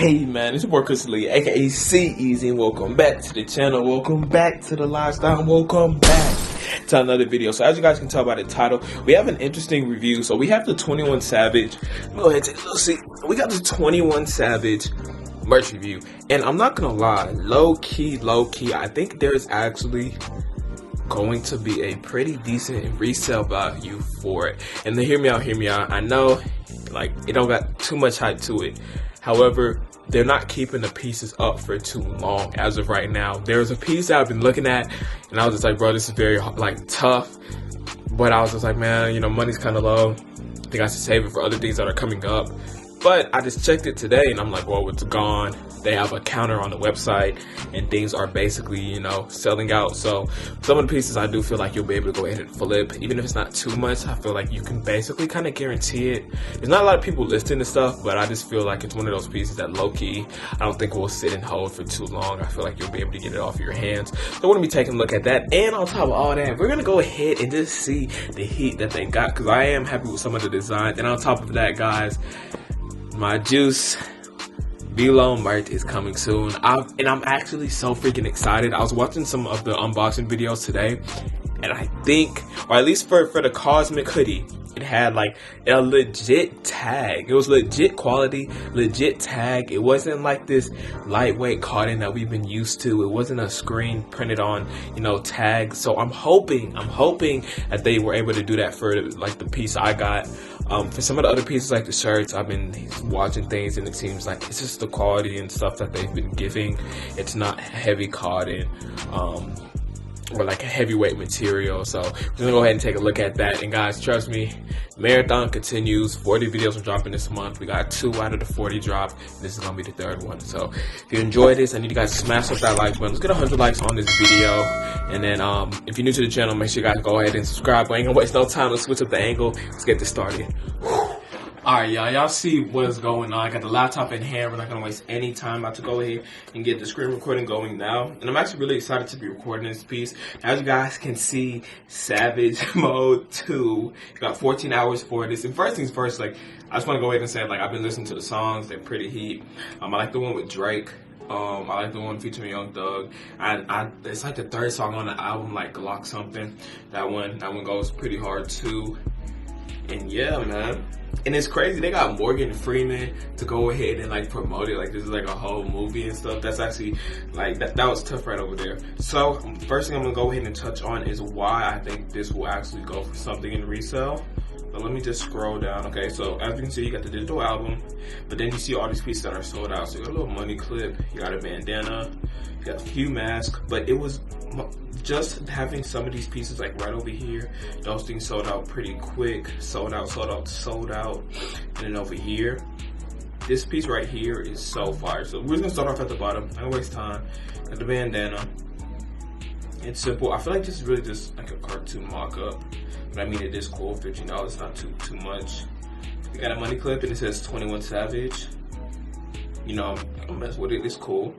Hey man, it's your boy Chris Lee, aka CEasy, and welcome back to the channel. Welcome back to the lifestyle. Welcome back to another video. So as you guys can tell by the title, we have an interesting review. So we have the 21 Savage. Go ahead and take a little seat. We got the 21 Savage merch review, and I'm not gonna lie, low key, I think there's actually going to be a pretty decent resale value for it. And then hear me out. I know, like, it don't got too much hype to it. However, they're not keeping the pieces up for too long as of right now. There's a piece that I've been looking at, and I was just like, bro, this is very like tough. But I was just like, man, you know, money's kind of low. I think I should save it for other things that are coming up. But I just checked it today, and I'm like, well, it's gone. They have a counter on the website, and things are basically, you know, selling out. So some of the pieces I do feel like you'll be able to go ahead and flip. Even if it's not too much, I feel like you can basically kind of guarantee it. There's not a lot of people listing this stuff, but I just feel like it's one of those pieces that low-key, I don't think will sit and hold for too long. I feel like you'll be able to get it off your hands. So we're going to be taking a look at that. And on top of all that, we're going to go ahead and just see the heat that they got, because I am happy with some of the designs. And on top of that, guys, my Juice Velo merch is coming soon, and I'm actually so freaking excited. I was watching some of the unboxing videos today, and I think, or at least for the Cosmic hoodie, it had like a legit tag. It was legit quality, legit tag. It wasn't like this lightweight cotton that we've been used to. It wasn't a screen printed on, you know, tag. So I'm hoping that they were able to do that for like the piece I got. For some of the other pieces, like the shirts, I've been watching things, and it seems like it's just the quality and stuff that they've been giving. It's not heavy cotton, or like a heavyweight material. So we're gonna go ahead and take a look at that. And guys, trust me, marathon continues. 40 videos are dropping this month. We got 2 out of the 40 drop. This is gonna be the 3rd one. So if you enjoyed this, I need you guys to smash up that like button. Let's get 100 likes on this video. And then if you're new to the channel, make sure you guys go ahead and subscribe. We ain't gonna waste no time. Let's switch up the angle. Let's get this started. Alright, y'all see what's going on. I got the laptop in hand. We're not going to waste any time. I'm about to go ahead and get the screen recording going now. And I'm actually really excited to be recording this piece. As you guys can see, Savage Mode 2. You got 14 hours for this. And first things first, like, I just want to go ahead and say, like, I've been listening to the songs. They're pretty heat. I like the one with Drake. I like the one featuring Young Thug. It's like the 3rd song on the album, like Glock something. That one goes pretty hard too. And yeah, man. And it's crazy, they got Morgan Freeman to go ahead and like promote it. Like this is like a whole movie and stuff. That's actually like, that was tough right over there. So first thing I'm gonna go ahead and touch on is why I think this will actually go for something in resale. But let me just scroll down. Okay, so as you can see, you got the digital album, but then you see all these pieces that are sold out. So you got a little money clip, you got a bandana, you got a few masks, but it was just having some of these pieces like right over here. Those things sold out pretty quick. Sold out. And then over here, this piece right here is so fire. So we're just gonna start off at the bottom. I don't waste time. Got the bandana. It's simple. I feel like this is really just like a cartoon mock-up. But I mean, it is cool. $15, not too much. We got a money clip, and it says 21 Savage. You know, I'll mess with it. It's cool.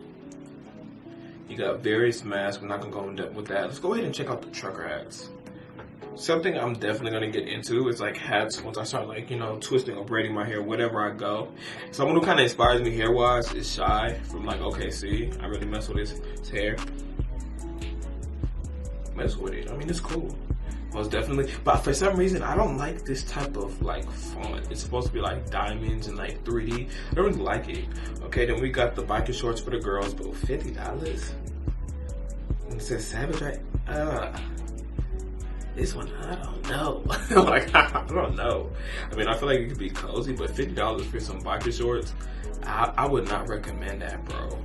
You got various masks. We're not gonna go in depth with that. Let's go ahead and check out the trucker hats. Something I'm definitely gonna get into is like hats once I start, like, you know, twisting or braiding my hair wherever I go. Someone who kind of inspires me hair wise is Shy from like OKC. I really mess with his hair. Mess with it. I mean, it's cool. Most definitely. But for some reason, I don't like this type of like font. It's supposed to be like diamonds and like 3D. I don't really like it. Okay, then we got the biker shorts for the girls, but $50. And it says Savage, right? This one, I don't know. Like, I don't know. I mean, I feel like it could be cozy, but $50 for some biker shorts, I would not recommend that, bro.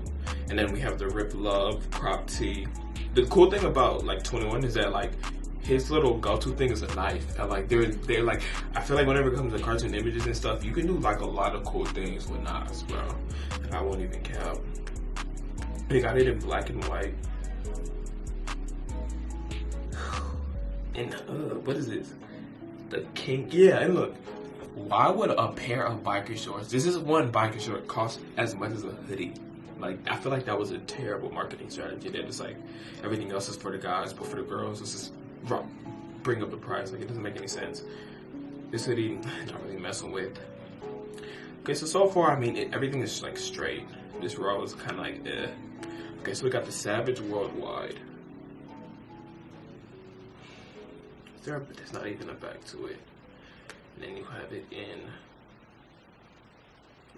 And then we have the Rip Love crop tee. The cool thing about like 21 is that like his little go-to thing is a knife. And like they're like, I feel like whenever it comes to cartoon images and stuff, you can do like a lot of cool things with knives, bro. And I won't even count. They got it in black and white. And what is this? The King. Yeah, and look, why would a pair of biker shorts, this is one biker short, cost as much as a hoodie? Like, I feel like that was a terrible marketing strategy. That it's like everything else is for the guys, but for the girls, it's just bring up the price. Like, it doesn't make any sense. This hoodie, not really messing with. Okay, so far, I mean, everything is like straight. This row is kind of like, eh. Okay, so we got the Savage Worldwide. There's not even a back to it. And then you have it in,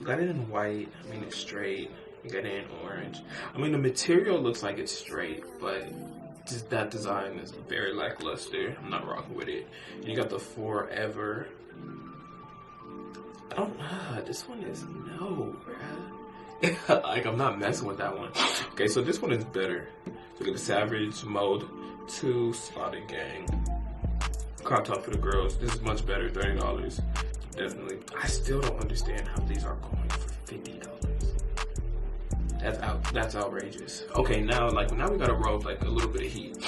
you got it in white, I mean it's straight. You got it in orange. I mean the material looks like it's straight, but just that design is very lackluster. I'm not rocking with it. And you got the Forever. I don't know, this one is no, bruh. Like I'm not messing with that one. Okay, so this one is better. Look at the Savage Mode 2 Slotted Gang. Crop top for the girls. This is much better, $30. Definitely. I still don't understand how these are going for $50. That's outrageous. Okay, now we gotta roll like a little bit of heat.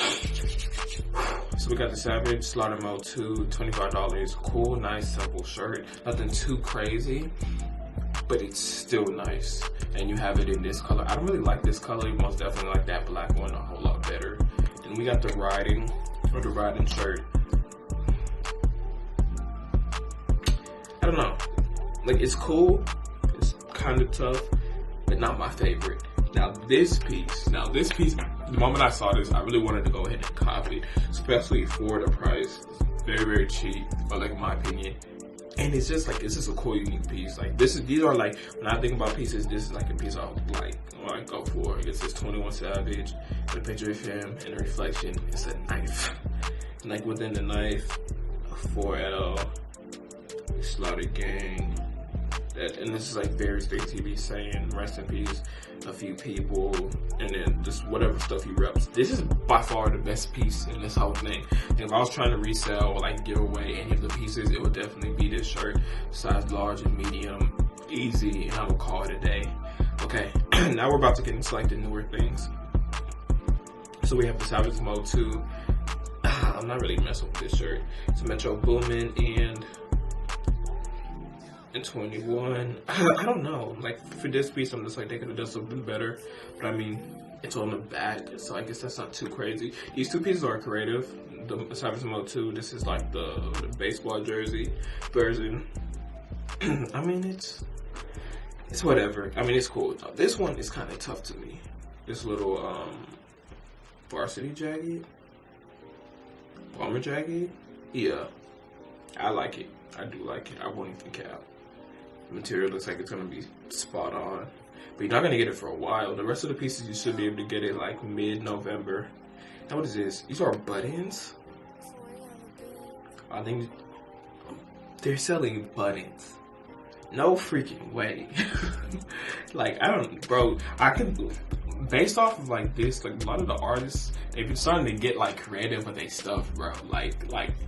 So we got the Savage Slaughter Mode 2, $25. Cool, nice, simple shirt. Nothing too crazy, but it's still nice. And you have it in this color. I don't really like this color. You most definitely like that black one a whole lot better. Then we got the riding shirt. I don't know. Like, it's cool. It's kind of tough, but not my favorite. Now this piece, the moment I saw this, I really wanted to go ahead and copy it, especially for the price. It's very, very cheap, but like in my opinion. And it's just a cool, unique piece. Like these are like, when I think about pieces, this is like a piece I would like, or I go for. It says 21 Savage, and a picture of him, and a reflection. It's a knife. And like within the knife, a 4L. Slaughter Gang, and this is like various big TV saying rest in peace a few people, and then just whatever stuff he reps. This is by far the best piece in this whole thing. And if I was trying to resell or like give away any of the pieces, it would definitely be this shirt, size large and medium, easy, and I would call it a day. Okay, now we're about to get into like the newer things. So we have the Savage Mode 2. I'm not really messing with this shirt. It's Metro Boomin and 21. I don't know. Like for this piece, I'm just like they could have done something better. But I mean, it's on the back, so I guess that's not too crazy. These two pieces are creative. The Savage Mode 2. This is like the baseball jersey version. I mean, it's whatever. I mean, it's cool. This one is kind of tough to me. This little varsity jacket, bomber jacket. Yeah, I like it. I do like it. I won't even cap. Material looks like it's gonna be spot on, but you're not gonna get it for a while. The rest of the pieces you should be able to get it like mid-November. Now what is this? These are buttons. I think they're selling buttons. No freaking way. Like bro, I can, based off of like this, like a lot of the artists, they've been starting to get like creative with their stuff, bro. Like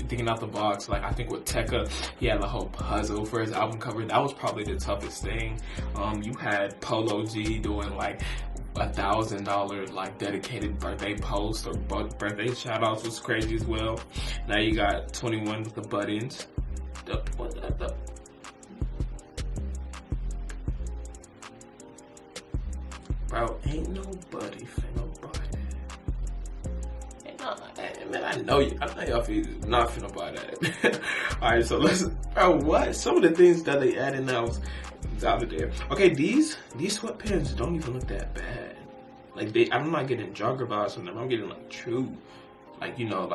thinking out the box. Like I think with Tekka, he had a whole puzzle for his album cover. That was probably the toughest thing. You had Polo G doing like $1,000 like dedicated birthday posts or birthday shout outs, was crazy as well. Now you got 21 with the buttons. Bro, ain't nobody finna buy that. Man, I know y'all feel not finna buy that. Alright, so bro, what? Some of the things that they added now is out of there. Okay, these sweatpants don't even look that bad. Like I'm not getting jogger vibes from them. I'm getting like true, like you know,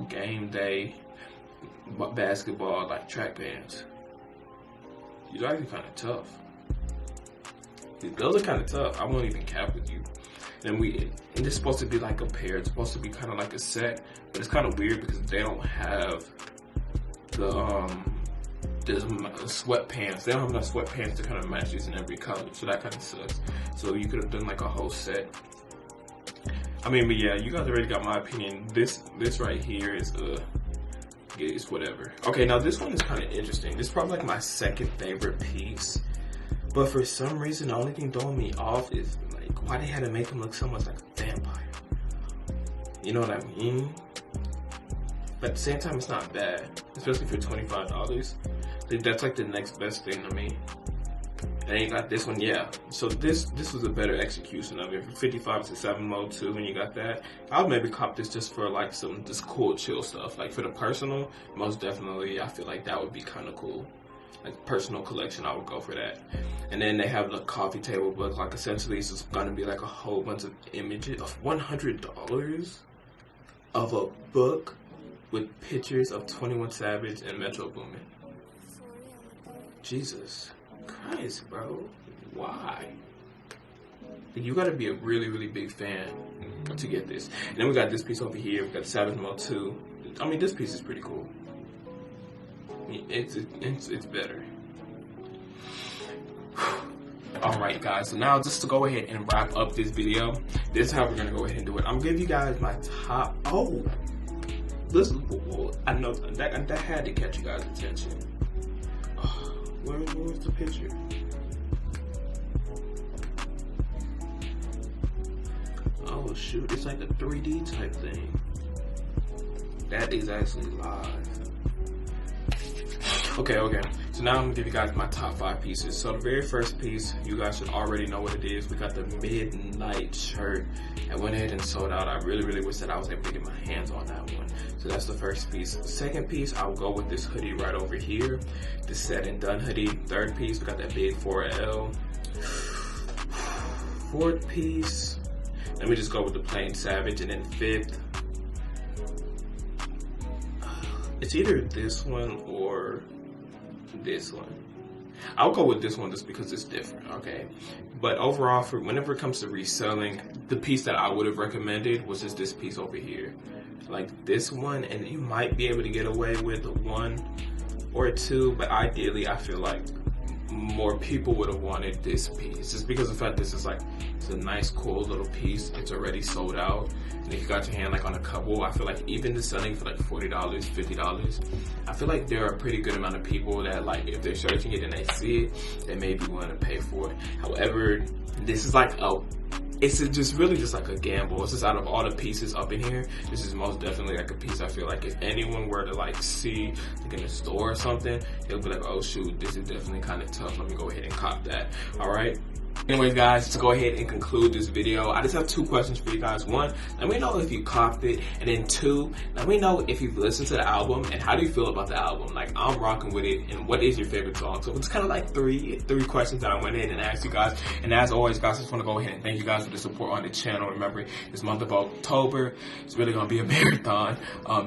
game day basketball, like track pants. These are actually kind of tough. Those are kind of tough. I won't even cap with you. And this is supposed to be like a pair. It's supposed to be kind of like a set, but it's kind of weird because they don't have the sweatpants. They don't have enough sweatpants to kind of match these in every color, so that kind of sucks. So you could have done like a whole set. I mean, but yeah, you guys already got my opinion. This right here is it's whatever. Okay, now this one is kind of interesting. This is probably like my second favorite piece. But for some reason, the only thing throwing me off is like why they had to make him look so much like a vampire. You know what I mean? But at the same time, it's not bad, especially for $25. That's like the next best thing to me. And you got this one, yeah. So this was a better execution of it. For 55 to 7 mode 2, when you got that, I'll maybe cop this just for like just cool chill stuff. Like for the personal, most definitely, I feel like that would be kind of cool. like personal collection, I would go for that. And then they have the coffee table book. Like essentially it's just gonna be like a whole bunch of images of $100 of a book with pictures of 21 Savage and Metro Boomin. Jesus Christ, bro. Why? You gotta be a really, really big fan to get this. And then we got this piece over here. We got Savage Mode 2. I mean, this piece is pretty cool. It's better. Alright guys, so now just to go ahead and wrap up this video, this is how we're gonna go ahead and do it. I'm gonna give you guys my top, listen, I know that had to catch you guys' attention. Where's the picture? Oh shoot, it's like a 3D type thing. That is actually live. Okay, so now I'm gonna give you guys my top 5 pieces. So the very first piece, you guys should already know what it is. We got the Midnight shirt. I went ahead and sold out. I really, really wish that I was able to get my hands on that one. So that's the first piece. The second piece, I'll go with this hoodie right over here. The Said and Done hoodie. Third piece, we got that big 4L. Fourth piece, let me just go with the plain Savage. And then fifth, it's either this one or this one. I'll go with this one just because it's different, okay? But overall, for whenever it comes to reselling, the piece that I would have recommended was just this piece over here. Like this one, and you might be able to get away with 1 or 2, but ideally I feel like more people would have wanted this piece, just because of the fact this is like, it's a nice cool little piece. It's already sold out, and if you got your hand like on a couple, I feel like even the selling for like $40, $50, I feel like there are a pretty good amount of people that, like, if they're searching it and they see it, they may be willing to pay for it. However, this is like it's just really just like a gamble. It's just out of all the pieces up in here, this is most definitely like a piece I feel like if anyone were to like see like in the store or something, they'll be like, oh shoot, this is definitely kind of tough. Let me go ahead and cop that. All right. Anyways guys, to go ahead and conclude this video, I just have 2 questions for you guys. 1, let me know if you copped it, and then 2, let me know if you've listened to the album and how do you feel about the album. Like, I'm rocking with it, and what is your favorite song? So it's kind of like three questions that I went in and asked you guys. And as always guys, I just want to go ahead and thank you guys for the support on the channel. Remember, this month of October, it's really going to be a marathon.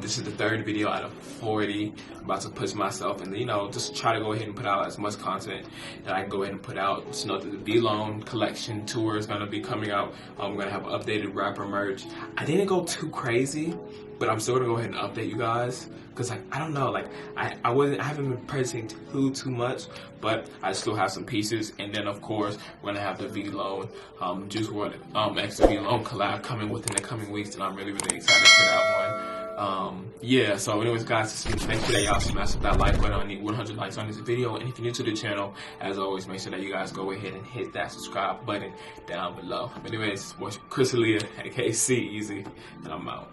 This is the 3rd video out of 40. I'm about to push myself and, you know, just try to go ahead and put out as much content that I can go ahead and put out. Just know that the B-Loan collection tour is going to be coming out. I'm going to have updated rapper merch. I didn't go too crazy, but I'm still going to go ahead and update you guys, because like, I don't know, like I haven't been pressing too much, but I still have some pieces. And then of course we're going to have the V-Loan Juice WRLD extra V-Loan collab coming within the coming weeks, and I'm really excited for that one. Yeah, so anyways guys, just make sure that y'all smash that like button. I need 100 likes on this video, and if you're new to the channel, as always, make sure that you guys go ahead and hit that subscribe button down below. But anyways, it's Chris Alia, aka CEasy, and I'm out.